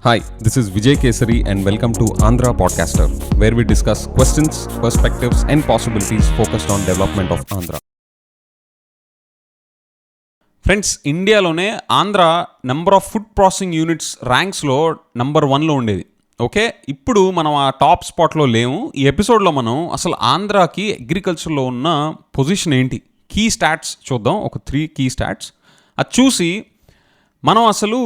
Hi, this is Vijay Kesari and welcome to Andhra Podcaster, where we discuss questions, perspectives and possibilities focused on development of Andhra. Friends, ఇండియాలోనే Andhra number of food processing units ర్యాంక్స్లో number 1లో ఉండేది. Okay, ఇప్పుడు మనం ఆ top స్పాట్లో లేము. ఈ ఎపిసోడ్లో మనం అసలు ఆంధ్రాకి అగ్రికల్చర్లో ఉన్న పొజిషన్ ఏంటి, కీ స్టాట్స్ చూద్దాం. ఒక 3 కీ స్టాట్స్ అది చూసి మనం అసలు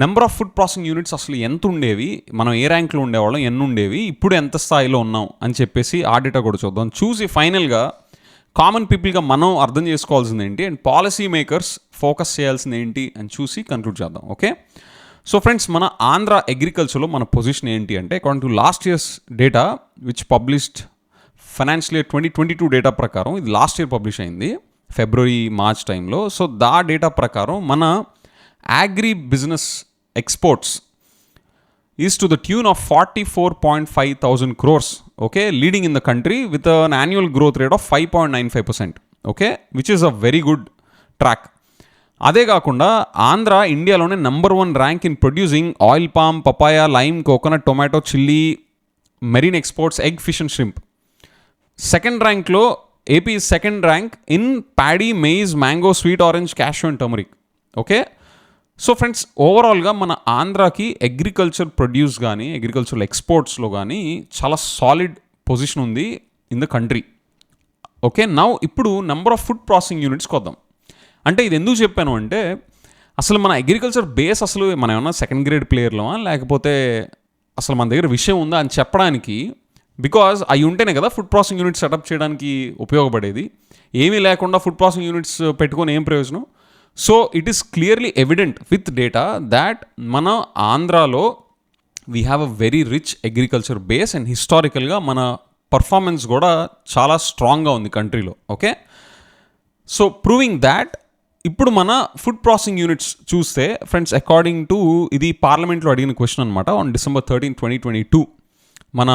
number of food processing units అసలు ఎంత ఉండేవి, మనం ఏ ర్యాంక్లో ఉండేవాళ్ళం, ఎన్ని ఉండేవి, ఇప్పుడు ఎంత స్థాయిలో ఉన్నాం అని చెప్పేసి ఆ డేటా కూడా చూద్దాం. చూసి ఫైనల్గా కామన్ పీపుల్గా మనం అర్థం చేసుకోవాల్సింది ఏంటి అండ్ పాలసీ మేకర్స్ ఫోకస్ చేయాల్సింది ఏంటి అని చూసి కన్క్లూడ్ చేద్దాం. ఓకే, సో ఫ్రెండ్స్, మన ఆంధ్ర అగ్రికల్చర్లో మన పొజిషన్ ఏంటి అంటే according to last years data which published financial year 2022 data ప్రకారం, ఇది లాస్ట్ ఇయర్ పబ్లిష్ అయింది ఫిబ్రవరి మార్చ్ టైంలో. సో దా డేటా ప్రకారం మన agri business exports is to the tune of 44.5 thousand crores, okay, leading in the country with an annual growth rate of 5.95%, okay, which is a very good track. అదే కాకుండా ఆంధ్ర ఇండియాలోనే number 1 rank in producing oil palm, papaya, lime, coconut, tomato, chilli, marine exports, egg, fish and shrimp. Second ర్యాంక్లో AP is second rank in paddy, maize, mango, sweet orange, cashew and turmeric. Okay, so friends, ఓవరాల్గా మన ఆంధ్రాకి agriculture produce కానీ agricultural ఎక్స్పోర్ట్స్లో కానీ చాలా solid position ఉంది in the country. Okay, now ఇప్పుడు నెంబర్ ఆఫ్ ఫుడ్ ప్రాసెసింగ్ యూనిట్స్కి వద్దాం. అంటే ఇది ఎందుకు చెప్పాను అంటే అసలు మన అగ్రికల్చర్ బేస్ అసలు మనం ఏమన్నా సెకండ్ గ్రేడ్ ప్లేయర్లమా లేకపోతే అసలు మన దగ్గర విషయం ఉందా అని చెప్పడానికి, బికాజ్ అవి ఉంటేనే కదా ఫుడ్ ప్రాసెసింగ్ యూనిట్స్ సెటప్ చేయడానికి ఉపయోగపడేది. ఏమీ లేకుండా ఫుడ్ ప్రాసెసింగ్ యూనిట్స్ పెట్టుకొని ఏం ప్రయోజనం? So it is clearly evident with data that మన ఆంధ్రాలో we have a very rich agriculture base and హిస్టారికల్గా మన పర్ఫార్మెన్స్ కూడా చాలా స్ట్రాంగ్గా ఉంది కంట్రీలో. ఓకే, సో ప్రూవింగ్ దాట్ ఇప్పుడు మన ఫుడ్ ప్రాసెసింగ్ యూనిట్స్ చూస్తే ఫ్రెండ్స్, అకార్డింగ్ టు ఇది పార్లమెంట్లో అడిగిన క్వశ్చన్ అనమాట. ఆన్ December 13, 2022 మన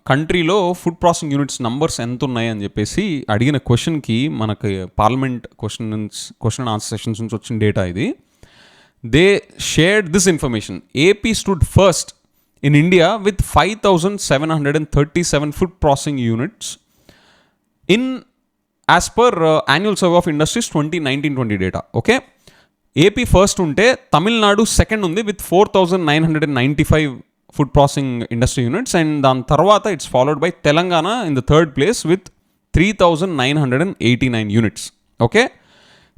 కంట్రీలో ఫుడ్ ప్రాసెసింగ్ యూనిట్స్ నంబర్స్ ఎంత ఉన్నాయి అని చెప్పేసి అడిగిన క్వశ్చన్కి మనకి parliament question and answer sessions నుంచి వచ్చిన డేటా ఇది. They shared this information. AP stood first in India with 5,737 food processing units in as per annual survey of industries 2019-20 data. Okay, AP first ఉంటే తమిళనాడు సెకండ్ ఉంది with 4,995 food processing industry units, and దాని తర్వాత it's followed by Telangana in the third place with 3,989 units. Okay,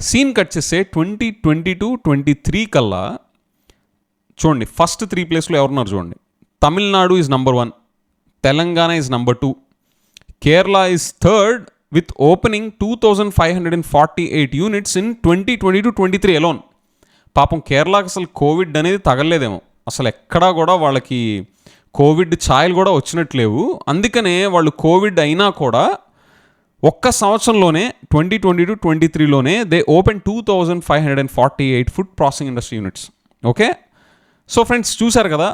scene cut చేస్తే 2022-23 కల్లా చూడండి, first 3 ప్లేస్లో ఎవరున్నారు చూడండి. Tamil Nadu is number 1, Telangana is number 2, Kerala is third with opening 2,548 units in 2022-23 alone. పాపం కేరళకి అసలు కోవిడ్ అనేది తగలేదేమో, అసలు ఎక్కడా కూడా వాళ్ళకి కోవిడ్ ఛాయలు కూడా వచ్చినట్లేవు. అందుకనే వాళ్ళు కోవిడ్ అయినా కూడా ఒక్క సంవత్సరంలోనే 2022-23లోనే they open 2,548 food processing industry units. Okay, so friends, చూసారు కదా,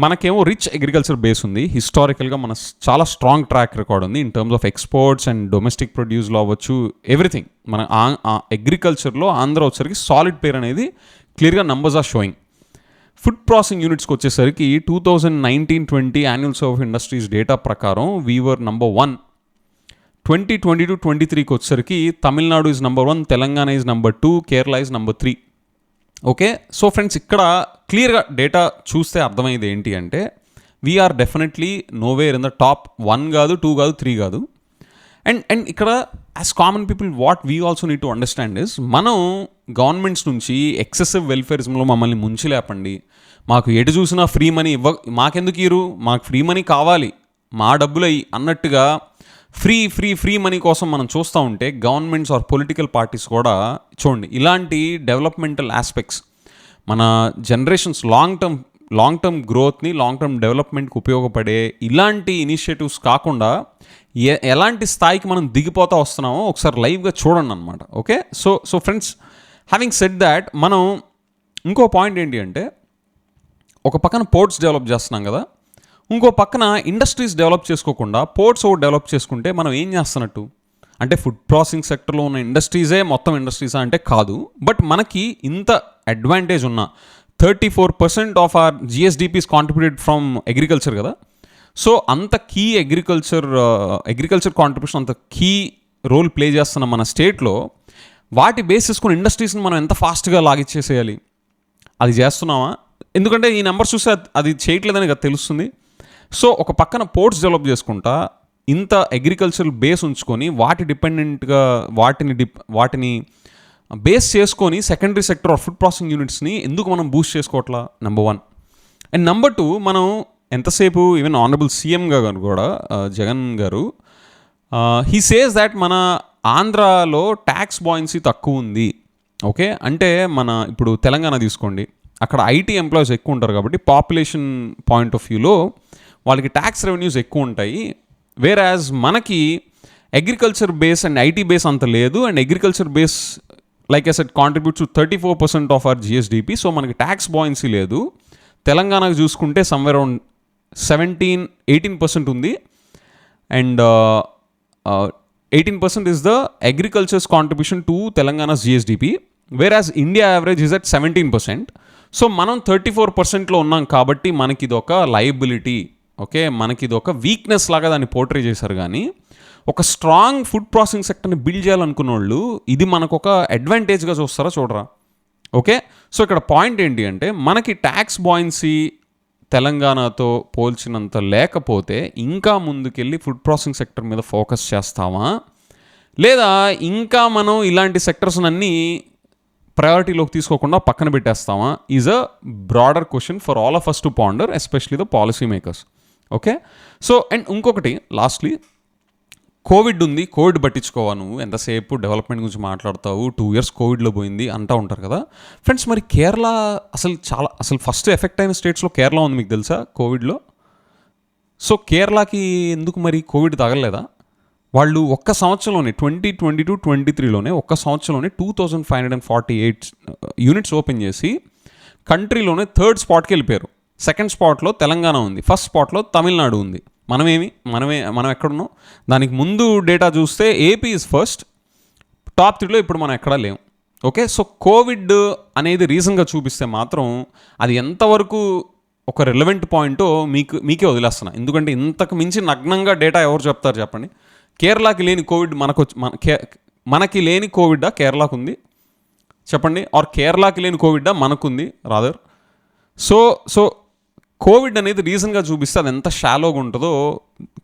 మనకేమో రిచ్ అగ్రికల్చర్ బేస్ ఉంది. హిస్టారికల్గా మన చాలా స్ట్రాంగ్ ట్రాక్ రికార్డ్ ఉంది in terms of exports and domestic ప్రొడ్యూస్లో అవ్వచ్చు, ఎవ్రీథింగ్. మన అగ్రికల్చర్లో ఆంధ్ర వచ్చేసరికి సాలిడ్ పేర్ అనేది క్లియర్గా numbers are showing. Food processing యూనిట్స్కి వచ్చేసరికి 2019-20 annual survey of industries data ప్రకారం వీవర్ నెంబర్ 1. 2022-23కి వచ్చేసరికి Tamil Nadu is number 1, Telangana is number 2, Kerala is number 3. Okay, so friends, ఇక్కడ క్లియర్గా డేటా చూస్తే అర్థమైంది ఏంటి అంటే we are definitely nowhere in the top 1 కాదు, 2 కాదు, 3 కాదు. అండ్ ఇక్కడ as common people what we also need to understand is, మనం గవర్నమెంట్స్ నుంచి ఎక్సెసివ్ వెల్ఫేరిజంలో మమ్మల్ని ముంచి లేపండి, మాకు ఎటు చూసినా ఫ్రీ మనీ మాకెందుకు ఇరు, మాకు ఫ్రీ మనీ కావాలి, మా డబ్బులు అయ్యి అన్నట్టుగా ఫ్రీ మనీ కోసం మనం చూస్తూ ఉంటే గవర్నమెంట్స్ ఆర్ పొలిటికల్ పార్టీస్ కూడా చూడండి ఇలాంటి డెవలప్మెంటల్ ఆస్పెక్ట్స్ మన జనరేషన్స్ లాంగ్ టర్మ్ గ్రోత్ని, లాంగ్ టర్మ్ డెవలప్మెంట్కి ఉపయోగపడే ఇలాంటి ఇనిషియేటివ్స్ కాకుండా ఎలాంటి స్థాయికి మనం దిగిపోతా వస్తున్నామో ఒకసారి లైవ్గా చూడండి అనమాట. Okay, so friends, having said that, మనం ఇంకో పాయింట్ ఏంటి అంటే ఒక పక్కన పోర్ట్స్ డెవలప్ చేస్తున్నాం కదా, ఇంకో పక్కన ఇండస్ట్రీస్ డెవలప్ చేసుకోకుండా పోర్ట్స్ ఒకటి డెవలప్ చేసుకుంటే మనం ఏం చేస్తున్నట్టు? అంటే ఫుడ్ ప్రాసెసింగ్ సెక్టర్లో ఉన్న ఇండస్ట్రీసే మొత్తం ఇండస్ట్రీసా అంటే కాదు. బట్ మనకి ఇంత అడ్వాంటేజ్ ఉన్న 34% of our GSDP is contributed from agriculture కదా. సో అంత కీ అగ్రికల్చర్ కాంట్రిబ్యూషన్ అంత కీ రోల్ ప్లే చేస్తున్న మన స్టేట్లో వాటి బేస్ చేసుకుని ఇండస్ట్రీస్ని మనం ఎంత ఫాస్ట్గా లాగిచ్చేసేయాలి, అది చేస్తున్నామా? ఎందుకంటే ఈ నెంబర్స్ చూస్తే అది చేయట్లేదని కదా తెలుస్తుంది. సో ఒక పక్కన పోర్ట్స్ డెవలప్ చేసుకుంటా ఇంత అగ్రికల్చర్ బేస్ ఉంచుకొని వాటి డిపెండెంట్గా వాటిని బేస్ చేసుకొని secondary sector of food processing యూనిట్స్ని ఎందుకు మనం బూస్ట్ చేసుకోవట్లా? నెంబర్ 1. అండ్ నెంబర్ 2, మనం ఎంతసేపు ఈవెన్ ఆనరబుల్ సీఎం గారు కూడా జగన్ గారు హీ సేస్ దాట్ మన ఆంధ్రాలో ట్యాక్స్ బాయిన్సీ తక్కువ ఉంది. ఓకే, అంటే మన ఇప్పుడు తెలంగాణ తీసుకోండి, అక్కడ ఐటీ ఎంప్లాయీస్ ఎక్కువ ఉంటారు కాబట్టి పాపులేషన్ పాయింట్ ఆఫ్ వ్యూలో వాళ్ళకి ట్యాక్స్ రెవెన్యూస్ ఎక్కువ ఉంటాయి. వేరాజ్ మనకి agriculture base and IT base అంత లేదు. And agriculture base like I said contributes 34% of our GSDP. So మనకి ట్యాక్స్ బాయిన్సీ లేదు. తెలంగాణకు చూసుకుంటే సమ్వేర్ అరౌండ్ 18% ఉంది. And 18% is the agriculture's contribution to Telangana's GSDP, whereas India average is at 17%. So మనం 34%లో ఉన్నాం కాబట్టి మనకి ఇది ఒక లయబిలిటీ, ఓకే, మనకి ఇది ఒక వీక్నెస్ లాగా దాన్ని పోర్ట్రే చేశారు. కానీ ఒక స్ట్రాంగ్ ఫుడ్ ప్రాసెసింగ్ సెక్టర్ని బిల్డ్ చేయాలనుకున్న వాళ్ళు ఇది మనకు ఒక అడ్వాంటేజ్గా చూస్తారా చూడరా? ఓకే, సో ఇక్కడ పాయింట్ ఏంటి అంటే మనకి ట్యాక్స్ బాయిన్సీ తెలంగాణతో పోల్చినంత లేకపోతే ఇంకా ముందుకెళ్ళి ఫుడ్ ప్రాసెసింగ్ సెక్టర్ మీద ఫోకస్ చేస్తామా, లేదా ఇంకా మనం ఇలాంటి సెక్టర్స్ అన్నీ ప్రయారిటీలోకి తీసుకోకుండా పక్కన పెట్టేస్తామా is a broader question for all of us to ponder, especially the policy makers. Okay, so and ఇంకొకటి లాస్ట్లీ, కోవిడ్ ఉంది, కోవిడ్ పట్టించుకోవా నువ్వు, ఎంతసేపు డెవలప్మెంట్ గురించి మాట్లాడతావు, 2 years కోవిడ్లో పోయింది అంటూ ఉంటారు కదా ఫ్రెండ్స్. మరి కేరళ అసలు ఫస్ట్ ఎఫెక్ట్ అయిన స్టేట్స్లో కేరళ ఉంది, మీకు తెలుసా కోవిడ్లో? సో కేరళకి ఎందుకు మరి కోవిడ్ తగలలేదా? వాళ్ళు ఒక్క సంవత్సరంలోనే 2022-23లోనే ఒక్క సంవత్సరంలోనే 2548 యూనిట్స్ ఓపెన్ చేసి కంట్రీలోనే 3rd spotకి వెళ్ళిపోయారు. 2nd spotలో తెలంగాణ ఉంది, 1st spotలో తమిళనాడు ఉంది. మనం ఎక్కడున్నాం? దానికి ముందు డేటా చూస్తే ఏపీ ఇస్ ఫస్ట్, టాప్ 3లో ఇప్పుడు మనం ఎక్కడా లేము. ఓకే, సో కోవిడ్ అనేది రీజన్గా చూపిస్తే మాత్రం అది ఎంతవరకు ఒక రిలవెంట్ పాయింటో మీకే వదిలేస్తున్నా. ఎందుకంటే ఇంతకు మించి నగ్నంగా డేటా ఎవరు చెప్తారు చెప్పండి? కేరళకి లేని కోవిడ్ మనకి లేని కోవిడ్డా కేరళకు ఉంది చెప్పండి? ఆర్ కేరళకి లేని కోవిడ్డా మనకుంది రాదర్? సో కోవిడ్ అనేది రీజన్గా చూపిస్తే అది ఎంత షాలోగా ఉంటుందో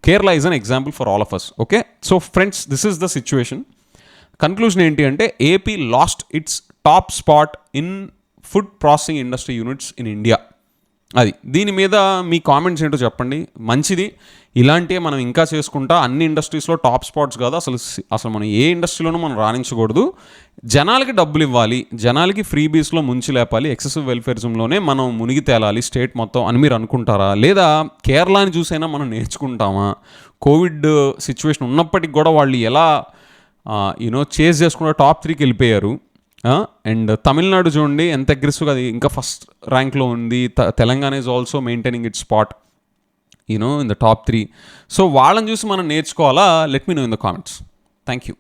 Kerala is an example for all of us. Okay, so friends, this is the situation. Conclusion ఏంటి అంటే AP lost its top spot in food processing industry units in India. అది దీని మీద మీ కామెంట్స్ ఏంటో చెప్పండి. మంచిది, ఇలాంటివి మనం ఇంకా చేసుకుంటా అన్ని ఇండస్ట్రీస్లో టాప్ స్పాట్స్ కాదు, అసలు మనం ఏ ఇండస్ట్రీలోనూ మనం రాణించకూడదు. జనాలకి డబ్బులు ఇవ్వాలి, జనాలకి ఫ్రీ బీస్లో ముంచి లేపాలి, ఎక్సెసివ్ వెల్ఫేరిజంలోనే మనం మునిగి తేలాలి స్టేట్ మొత్తం అని మీరు అనుకుంటారా? లేదా కేరళని చూసైనా మనం నేర్చుకుంటామా? కోవిడ్ సిచ్యువేషన్ ఉన్నప్పటికి కూడా వాళ్ళు ఎలా చేజ్ చేసుకుంటూ టాప్ 3కి వెళ్ళిపోయారు. అండ్ తమిళనాడు చూడండి ఎంత అగ్రెసివ్గా, అది ఇంకా ఫస్ట్ ర్యాంక్లో ఉంది. Telangana is also maintaining its spot in the top 3. So వాళ్ళని చూసి మనం నేర్చుకోవాలా? Let me know in the comments. Thank you.